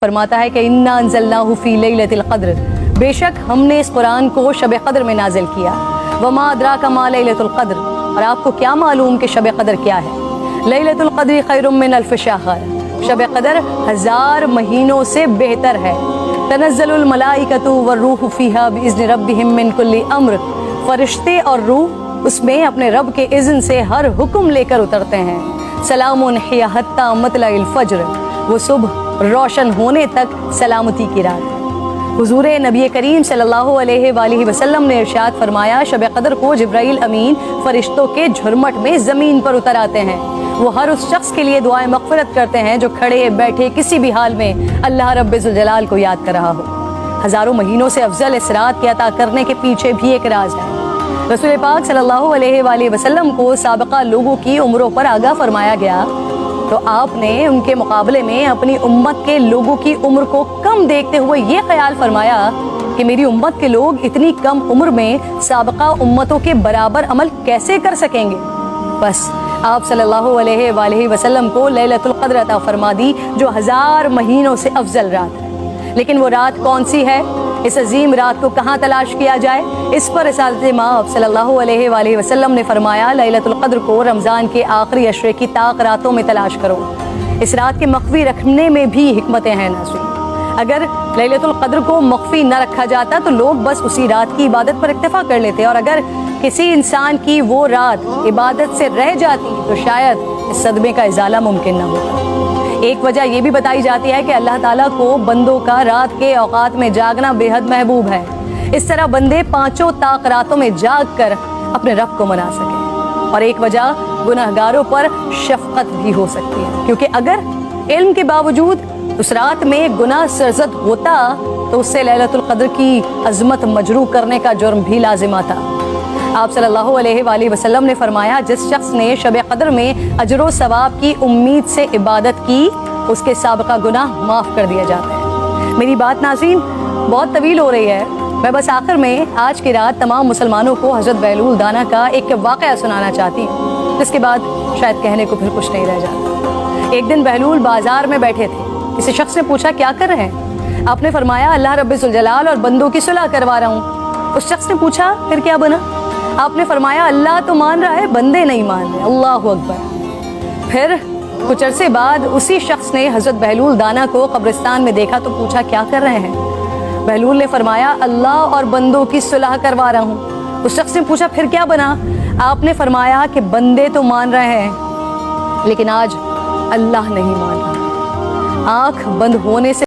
فرماتا ہے کہ انا انزلناہ فی لیلۃ القدر، بے شک ہم نے اس قرآن کو شب قدر میں نازل کیا۔ وما ادراک ما لیلۃ القدر، اور آپ کو کیا معلوم کہ شب قدر کیا ہے؟ لیلۃ القدر خیر من الف شہر، شب قدر 1000 مہینوں سے بہتر ہے۔ تنزل الملائکۃ والروح فیہا باذن ربہم من کل امر، فرشتے اور روح اس میں اپنے رب کے اذن سے ہر حکم لے کر اترتے ہیں۔ سلام ہی حتی مطلع الفجر، وہ صبح روشن ہونے تک سلامتی کی رات۔ حضور نبی کریم صلی اللہ علیہ وآلہ وسلم نے ارشاد فرمایا، شب قدر کو جبرائیل امین فرشتوں کے جھرمٹ میں زمین پر اتر آتے ہیں۔ وہ ہر اس شخص کے لیے دعائیں مغفرت کرتے ہیں جو کھڑے بیٹھے کسی بھی حال میں اللہ رب ذوالجلال کو یاد کر رہا ہو۔ ہزاروں مہینوں سے افضل اس رات کے عطا کرنے کے پیچھے بھی ایک راز ہے۔ رسول پاک صلی اللہ علیہ وآلہ وسلم کو سابقہ لوگوں کی عمروں پر آگاہ فرمایا گیا، تو آپ نے ان کے مقابلے میں اپنی امت کے لوگوں کی عمر کو کم دیکھتے ہوئے یہ خیال فرمایا کہ میری امت کے لوگ اتنی کم عمر میں سابقہ امتوں کے برابر عمل کیسے کر سکیں گے؟ بس آپ صلی اللہ علیہ وآلہ وسلم کو لیلۃ القدر عطا فرما دی، جو 1000 مہینوں سے افضل رات ہے۔ لیکن وہ رات کون سی ہے؟ اس عظیم رات کو کہاں تلاش کیا جائے؟ اس پر رسالت مآب صلی اللہ علیہ وآلہ وسلم نے فرمایا، لیلۃ القدر کو رمضان کے آخری عشرے کی طاق راتوں میں تلاش کرو۔ اس رات کے مخفی رکھنے میں بھی حکمتیں ہیں ناظرین۔ اگر لیلۃ القدر کو مخفی نہ رکھا جاتا تو لوگ بس اسی رات کی عبادت پر اکتفا کر لیتے، اور اگر کسی انسان کی وہ رات عبادت سے رہ جاتی تو شاید اس صدمے کا ازالہ ممکن نہ ہوتا۔ ایک وجہ یہ بھی بتائی جاتی ہے کہ اللہ تعالیٰ کو بندوں کا رات کے اوقات میں جاگنا بے حد محبوب ہے، اس طرح بندے 5 طاق راتوں میں جاگ کر اپنے رب کو منا سکیں۔ اور ایک وجہ گناہگاروں پر شفقت بھی ہو سکتی ہے، کیونکہ اگر علم کے باوجود اس رات میں گناہ سرزد ہوتا تو اس سے لیلۃ القدر کی عظمت مجروح کرنے کا جرم بھی لازم آتا۔ آپ صلی اللہ علیہ وآلہ وسلم نے فرمایا، جس شخص نے شب قدر میں اجر و ثواب کی امید سے عبادت کی، اس کے سابقہ گناہ معاف کر دیا جاتا ہے۔ میری بات ناظرین بہت طویل ہو رہی ہے، میں بس آخر میں آج کی رات تمام مسلمانوں کو حضرت بہلول دانا کا ایک واقعہ سنانا چاہتی ہوں، جس کے بعد شاید کہنے کو پھر کچھ نہیں رہ جاتا۔ ایک دن بہلول بازار میں بیٹھے تھے، کسی شخص نے پوچھا کیا کر رہے ہیں؟ آپ نے فرمایا اللہ رب ذوالجلال اور بندوں کی صلح کروا رہا ہوں۔ اس شخص نے پوچھا پھر کیا بنا؟ آپ نے فرمایا اللہ تو مان رہا ہے، بندے نہیں مان رہے۔ اللہ اکبر۔ پھر کچھ عرصے بعد اسی شخص نے حضرت بہلول دانا کو قبرستان میں دیکھا تو پوچھا کیا کر رہے ہیں؟ بہلول نے فرمایا اللہ اور بندوں کی صلح کروا رہا ہوں۔ اس شخص نے پوچھا پھر کیا بنا؟ آپ نے فرمایا کہ بندے تو مان رہے ہیں لیکن آج اللہ نہیں مان رہا۔ آنکھ بند ہونے سے